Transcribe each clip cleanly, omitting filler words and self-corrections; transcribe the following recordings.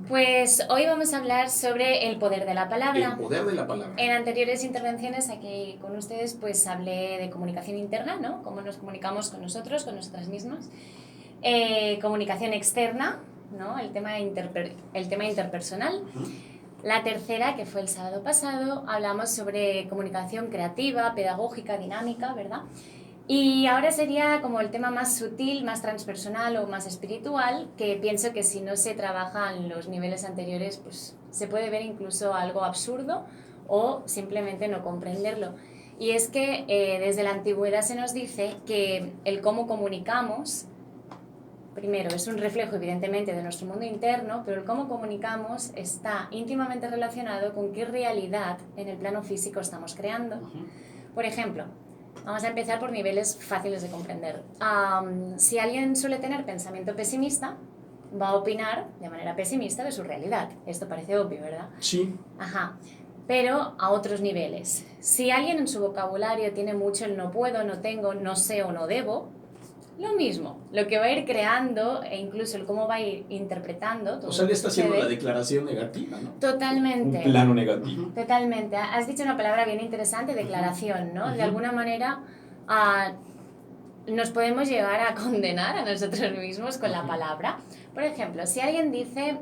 Pues hoy vamos a hablar sobre el poder de la palabra. El poder de la palabra. En anteriores intervenciones aquí con ustedes pues hablé de comunicación interna, ¿no? Cómo nos comunicamos con nosotros, con nosotras mismas. Comunicación externa, ¿no? El tema interpersonal. La tercera, que fue el sábado pasado, hablamos sobre comunicación creativa, pedagógica, dinámica, ¿verdad? Y ahora sería como el tema más sutil, más transpersonal o más espiritual, que pienso que si no se trabajan los niveles anteriores, pues se puede ver incluso algo absurdo o simplemente no comprenderlo. Y es que desde la antigüedad se nos dice que el cómo comunicamos, primero, es un reflejo evidentemente de nuestro mundo interno, pero el cómo comunicamos está íntimamente relacionado con qué realidad en el plano físico estamos creando. Por ejemplo, vamos a empezar por niveles fáciles de comprender. Si alguien suele tener pensamiento pesimista, va a opinar de manera pesimista de su realidad. Esto parece obvio, ¿verdad? Sí. Ajá. Pero a otros niveles. Si alguien en su vocabulario tiene mucho el no puedo, no tengo, no sé o no debo, lo mismo. Lo que va a ir creando e incluso el cómo va a ir interpretando. O sea, le está haciendo la declaración negativa, ¿no? Totalmente. Un plano negativo. Totalmente. Has dicho una palabra bien interesante, declaración, ¿no? De alguna manera nos podemos llegar a condenar a nosotros mismos con la palabra. Por ejemplo, si alguien dice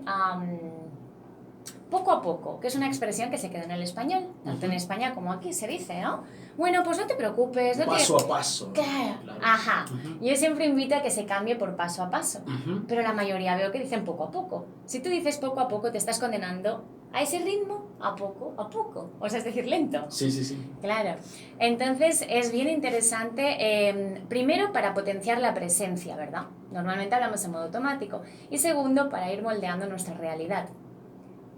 poco a poco, que es una expresión que se queda en el español, tanto en España como aquí se dice, ¿no? Bueno, pues no te preocupes. Paso a paso. Claro. Ajá. Yo siempre invito a que se cambie por paso a paso, pero la mayoría veo que dicen poco a poco. Si tú dices poco a poco, te estás condenando a ese ritmo, a poco a poco. O sea, es decir, lento. Sí, sí, sí. Claro. Entonces, es bien interesante, primero, para potenciar la presencia, ¿verdad? Normalmente hablamos en modo automático. Y segundo, para ir moldeando nuestra realidad.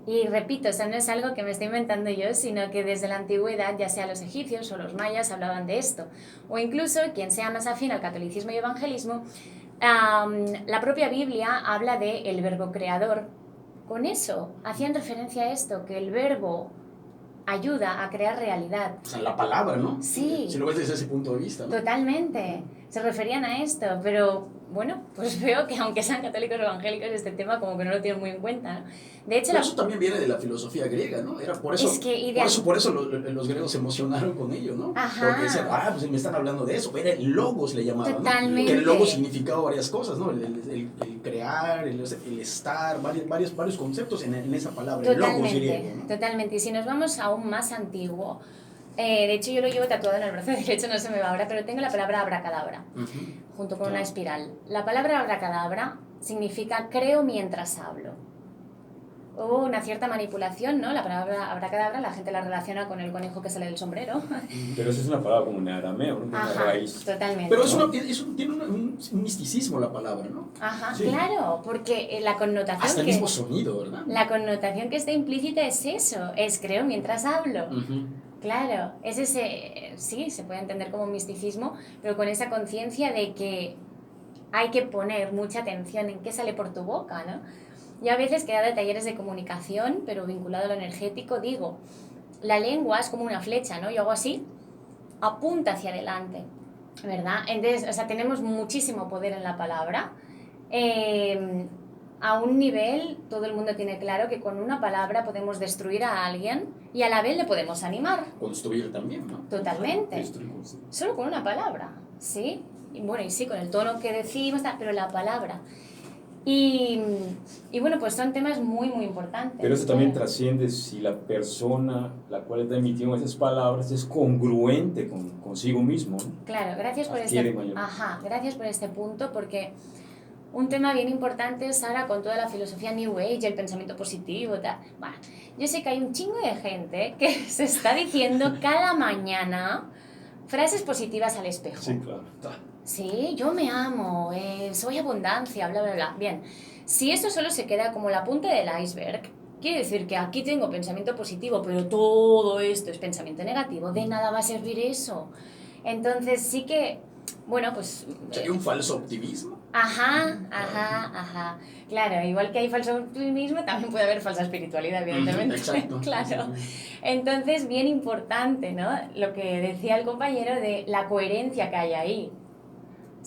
Y repito, o sea, no es algo que me estoy inventando yo, sino que desde la antigüedad, ya sea los egipcios o los mayas, hablaban de esto. O incluso, quien sea más afín al catolicismo y evangelismo, la propia Biblia habla de el verbo creador. Con eso, hacían referencia a esto, que el verbo ayuda a crear realidad. O sea, la palabra, ¿no? Sí. Si lo ves desde ese punto de vista, ¿no? Totalmente. Se referían a esto, pero bueno, pues veo que aunque sean católicos o evangélicos, este tema como que no lo tienen muy en cuenta, ¿no? De hecho, eso también viene de la filosofía griega, ¿no? Era por eso, por eso los griegos se emocionaron con ello, ¿no? Ajá. Porque decían, pues me están hablando de eso. Era el logos, le llamaban, totalmente, ¿no? Que el logos significaba varias cosas, ¿no? El crear, el estar, varios conceptos en esa palabra, el logos griego, ¿no? Totalmente. Y si nos vamos aún más antiguo, de hecho yo lo llevo tatuado en el brazo derecho, no se me va ahora, pero tengo la palabra abracadabra, junto con una espiral. La palabra abracadabra significa creo mientras hablo. Hubo una cierta manipulación, ¿no? La palabra abracadabra la gente la relaciona con el conejo que sale del sombrero. Pero eso es una palabra como en arameo, ¿no? Ajá, una raíz. totalmente. Pero tiene un misticismo la palabra, ¿no? Ajá, sí. Claro, porque la connotación hasta el mismo sonido, ¿verdad? La connotación que está implícita es eso, es creo mientras hablo. Claro, es ese, sí, se puede entender como misticismo, pero con esa conciencia de que hay que poner mucha atención en qué sale por tu boca, ¿no? Yo a veces que he dado talleres de comunicación, pero vinculado a lo energético, digo, la lengua es como una flecha, ¿no? Yo hago así, apunta hacia adelante, ¿verdad? Entonces, o sea, tenemos muchísimo poder en la palabra. A un nivel, todo el mundo tiene claro que con una palabra podemos destruir a alguien y a la vez le podemos animar. Construir también, ¿no? Totalmente. Solo con una palabra, ¿sí? Y bueno, y sí, con el tono que decimos, pero la palabra. Y bueno, pues son temas muy, muy importantes. Pero eso también trasciende si la persona la cual está emitiendo esas palabras es congruente consigo mismo, ¿no? Claro, gracias por gracias por este punto, porque un tema bien importante es ahora con toda la filosofía New Age, el pensamiento positivo, tal. Bueno, yo sé que hay un chingo de gente que se está diciendo cada mañana frases positivas al espejo. Sí, claro. Sí, yo me amo, soy abundancia, bla, bla, bla. Bien, si eso solo se queda como la punta del iceberg, quiere decir que aquí tengo pensamiento positivo, pero todo esto es pensamiento negativo, de nada va a servir eso. Entonces sí que, bueno, pues... ¿Sería un falso optimismo? Ajá. Claro, igual que hay falso optimismo, también puede haber falsa espiritualidad, evidentemente. Exacto. Claro. Entonces, bien importante, ¿no? Lo que decía el compañero de la coherencia que hay ahí.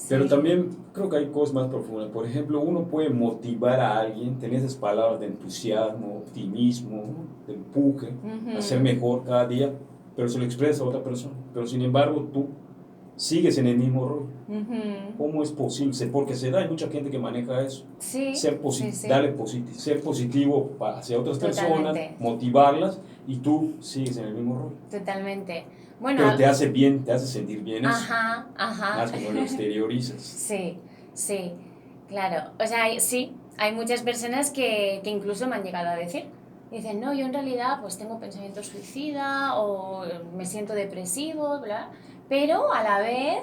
Pero también creo que hay cosas más profundas. Por ejemplo, uno puede motivar a alguien, tener esas palabras de entusiasmo, optimismo, de empuje, a ser mejor cada día, pero se lo expresa a otra persona. Pero sin embargo, tú sigues en el mismo rol. ¿Cómo es posible? Porque se da, hay mucha gente que maneja eso. Sí, Ser ser positivo hacia otras Totalmente. personas, motivarlas, y tú sigues en el mismo rol. Totalmente. Bueno, Pero te hace bien, te hace sentir bien eso. Ajá. Más como lo exteriorizas. Sí, claro. O sea, hay muchas personas que incluso me han llegado a decir. Dicen, no, yo en realidad pues tengo pensamientos suicida o me siento depresivo, bla, pero a la vez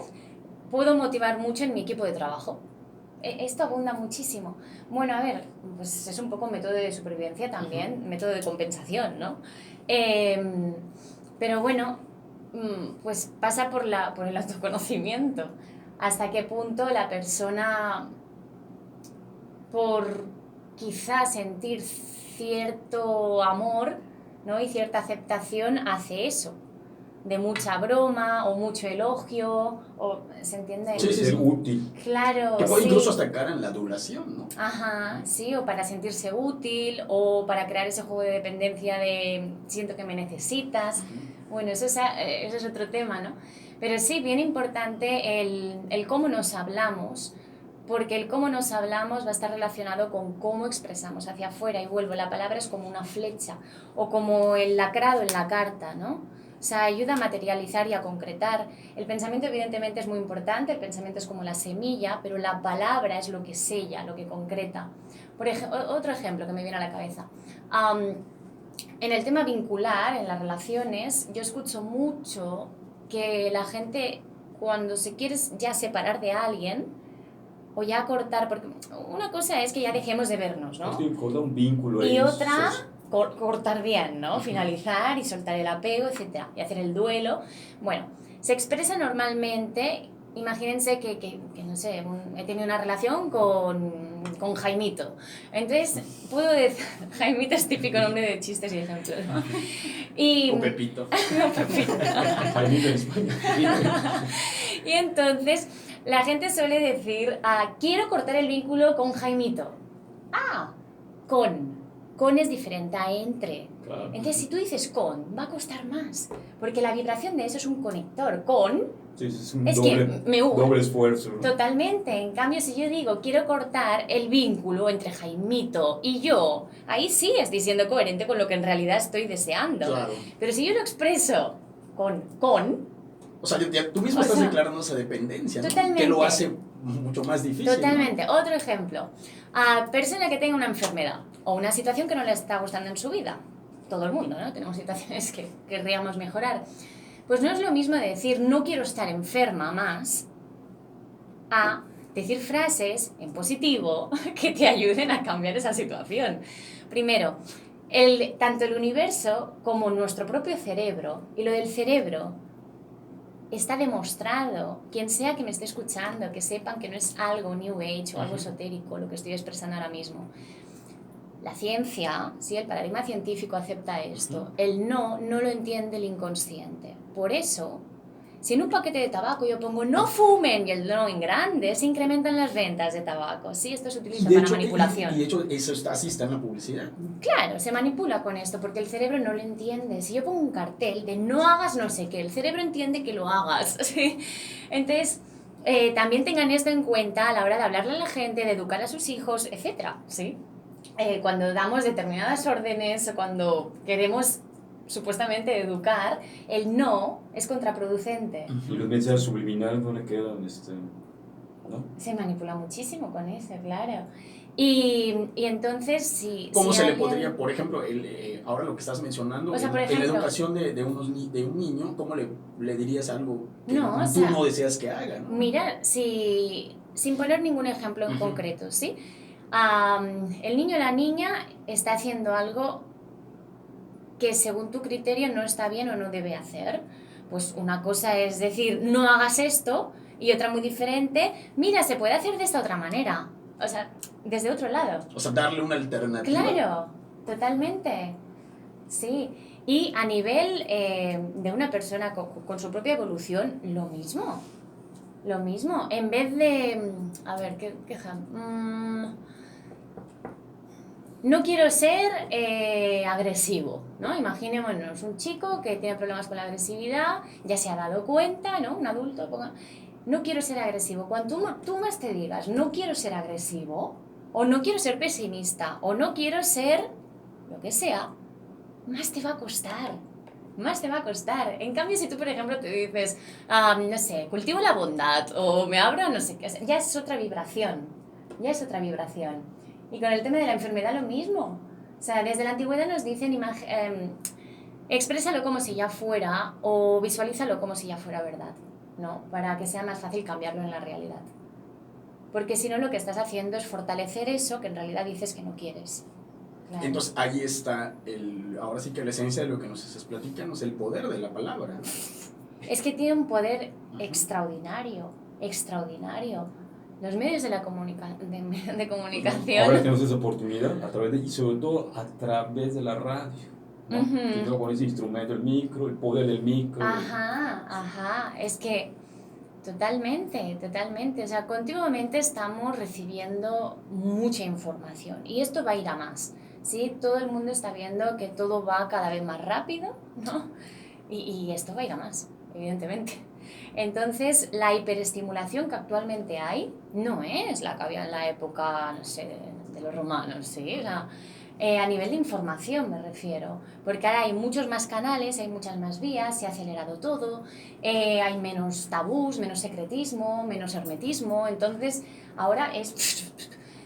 puedo motivar mucho en mi equipo de trabajo. Esto abunda muchísimo. Bueno, a ver, pues es un poco método de supervivencia también, método de compensación, ¿no? Pero bueno, pues pasa por el autoconocimiento. Hasta qué punto la persona, por quizás sentir cierto amor, ¿no? Y cierta aceptación, hace eso. De mucha broma o mucho elogio, o, ¿se entiende? Sí, Ser útil. Claro, que puede incluso hasta caer en la adulación, ¿no? Ajá, sí, o para sentirse útil, o para crear ese juego de dependencia de siento que me necesitas. Bueno, eso es otro tema, ¿no? Pero sí, bien importante el cómo nos hablamos, porque el cómo nos hablamos va a estar relacionado con cómo expresamos hacia afuera. Y vuelvo, la palabra es como una flecha, o como el lacrado en la carta, ¿no? O sea, ayuda a materializar y a concretar. El pensamiento evidentemente es muy importante, el pensamiento es como la semilla, pero la palabra es lo que sella, lo que concreta. Otro ejemplo que me viene a la cabeza. En el tema vincular, en las relaciones, yo escucho mucho que la gente, cuando se quiere ya separar de alguien, o ya cortar, porque una cosa es que ya dejemos de vernos, ¿no? Corta un vínculo. Y otra, cortar bien, ¿no? Finalizar y soltar el apego, etc. Y hacer el duelo. Bueno, se expresa normalmente, imagínense que no sé, he tenido una relación con Jaimito. Entonces, puedo decir, Jaimito es típico nombre de chistes y ejemplos, ¿no? Y, O Pepito. No, Pepito. Jaimito en España. Y entonces, la gente suele decir, quiero cortar el vínculo con Jaimito. Con es diferente a entre. Claro. Entonces, si tú dices con, va a costar más. Porque la vibración de eso es un conector. Sí, es un doble esfuerzo, ¿no? Totalmente. En cambio, si yo digo, quiero cortar el vínculo entre Jaimito y yo, ahí sí estoy siendo coherente con lo que en realidad estoy deseando. Claro. Pero si yo lo expreso con o sea, tú mismo estás declarando esa dependencia, ¿no? Totalmente. Que lo hace mucho más difícil. Totalmente. ¿no? Otro ejemplo. Persona que tenga una enfermedad o una situación que no le está gustando en su vida. Todo el mundo, ¿no? Tenemos situaciones que querríamos mejorar. Pues no es lo mismo decir no quiero estar enferma más a decir frases en positivo que te ayuden a cambiar esa situación. Primero, tanto el universo como nuestro propio cerebro, y lo del cerebro está demostrado, quien sea que me esté escuchando, que sepan que no es algo New Age o algo esotérico lo que estoy expresando ahora mismo. La ciencia, sí, el paradigma científico acepta esto. El no lo entiende el inconsciente. Por eso, si en un paquete de tabaco yo pongo no fumen y el no en grande, se incrementan las ventas de tabaco. Sí, esto se utiliza para manipulación. Y de hecho, eso así está en la publicidad. Claro, se manipula con esto porque el cerebro no lo entiende. Si yo pongo un cartel de no hagas no sé qué, el cerebro entiende que lo hagas. ¿Sí? Entonces, también tengan esto en cuenta a la hora de hablarle a la gente, de educar a sus hijos, etc. ¿Sí? Cuando damos determinadas órdenes o cuando queremos supuestamente educar, el no es contraproducente. Y los mensajes subliminales no le quedan, ¿no? Se manipula muchísimo con eso, claro. Y entonces, si... ¿Cómo si se alguien... le podría, por ejemplo, ahora lo que estás mencionando, o sea, por en ejemplo, la educación de un niño, ¿cómo le dirías algo que no, tú no deseas que haga? ¿no? Mira, sin poner ningún ejemplo en concreto, ¿sí? El niño o la niña está haciendo algo que según tu criterio no está bien o no debe hacer. Pues una cosa es decir, no hagas esto, y otra muy diferente, mira, se puede hacer de esta otra manera. O sea, desde otro lado. O sea, darle una alternativa. Claro, totalmente. Sí. Y a nivel de una persona con su propia evolución, lo mismo. Lo mismo, en vez de... A ver, no quiero ser agresivo, ¿no? Imaginémonos un chico que tiene problemas con la agresividad, ya se ha dado cuenta, ¿no? Un adulto, no quiero ser agresivo. Cuando tú más te digas, no quiero ser agresivo, o no quiero ser pesimista, o no quiero ser lo que sea, más te va a costar. Más te va a costar. En cambio, si tú, por ejemplo, te dices, no sé, cultivo la bondad, o me abro, no sé qué, ya es otra vibración. Ya es otra vibración. Y con el tema de la enfermedad lo mismo. O sea, desde la antigüedad nos dicen, exprésalo como si ya fuera, o visualízalo como si ya fuera verdad, ¿no? Para que sea más fácil cambiarlo en la realidad. Porque si no, lo que estás haciendo es fortalecer eso que en realidad dices que no quieres. Claro. Entonces ahí está ahora sí que la esencia de lo que nos estás platicando es el poder de la palabra. Es que tiene un poder extraordinario, extraordinario. Los medios de comunicación. Ahora tenemos esa oportunidad y sobre todo a través de la radio, ¿no? Que tengo con ese instrumento, el micro, el poder del micro. Ajá, es que totalmente, o sea, continuamente estamos recibiendo mucha información y esto va a ir a más, ¿sí? Todo el mundo está viendo que todo va cada vez más rápido, ¿no? Y esto va a ir a más, evidentemente. Entonces, la hiperestimulación que actualmente hay no es la que había en la época, no sé, de los romanos, ¿sí? O sea, a nivel de información me refiero, porque ahora hay muchos más canales, hay muchas más vías, se ha acelerado todo, hay menos tabús, menos secretismo, menos hermetismo, entonces ahora es...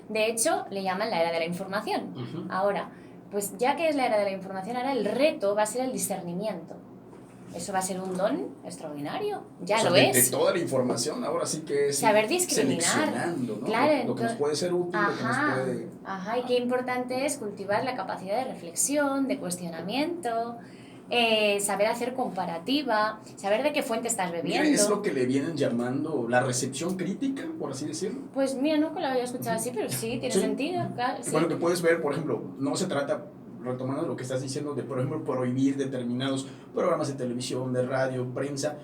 De hecho, le llaman la era de la información. Ahora, pues ya que es la era de la información, ahora el reto va a ser el discernimiento. Eso va a ser un don extraordinario, ya lo es. De toda la información, ahora sí que es saber discriminar, seleccionando, ¿no? Claro, lo que nos puede ser útil, lo que nos puede... Ajá, y qué importante es cultivar la capacidad de reflexión, de cuestionamiento, saber hacer comparativa, saber de qué fuente estás bebiendo. Mira, es lo que le vienen llamando la recepción crítica, por así decirlo. Pues mira, nunca lo había escuchado así, pero sí, tiene sentido. Claro, sí. Bueno, que puedes ver, por ejemplo, no se trata... retomando lo que estás diciendo de, por ejemplo, prohibir determinados programas de televisión, de radio, prensa,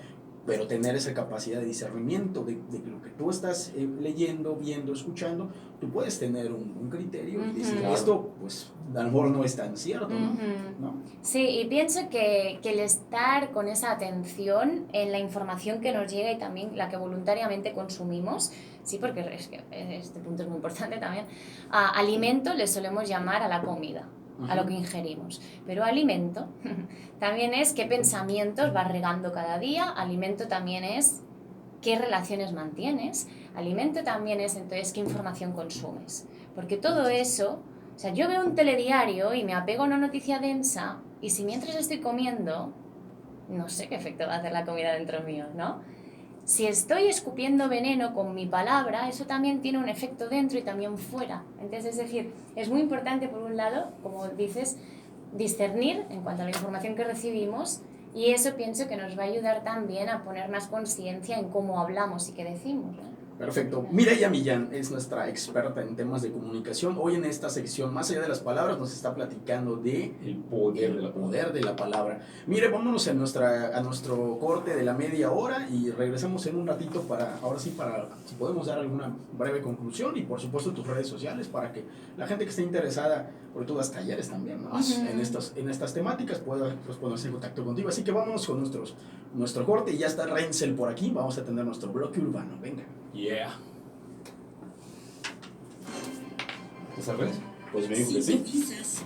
pero tener esa capacidad de discernimiento de lo que tú estás leyendo, viendo, escuchando, tú puedes tener un criterio y decir, esto, pues, a lo mejor no es tan cierto, ¿no? Sí, y pienso que el estar con esa atención en la información que nos llega y también la que voluntariamente consumimos, sí, porque es que este punto es muy importante también, alimento le solemos llamar a la comida, a lo que ingerimos, pero alimento también es qué pensamientos vas regando cada día, alimento también es qué relaciones mantienes, alimento también es entonces qué información consumes, porque todo eso, o sea, yo veo un telediario y me apego a una noticia densa y si mientras estoy comiendo, no sé qué efecto va a hacer la comida dentro mío, ¿no? Si estoy escupiendo veneno con mi palabra, eso también tiene un efecto dentro y también fuera. Entonces, es decir, es muy importante, por un lado, como dices, discernir en cuanto a la información que recibimos y eso pienso que nos va a ayudar también a poner más conciencia en cómo hablamos y qué decimos, ¿no? Perfecto. Mireia Millán es nuestra experta en temas de comunicación. Hoy en esta sección, más allá de las palabras, nos está platicando de el poder de la palabra. Mire, vámonos a nuestro corte de la media hora y regresamos en un ratito ahora sí, si podemos dar alguna breve conclusión y por supuesto tus redes sociales para que la gente que esté interesada, porque tú das talleres también, ¿no? En estas temáticas pueda ponerse en contacto contigo. Así que vámonos con nuestro corte y ya está Renzel por aquí. Vamos a tener nuestro bloque urbano. Venga. Yeah. ¿Te sabes? Pues me dijo que sí. Sintonizas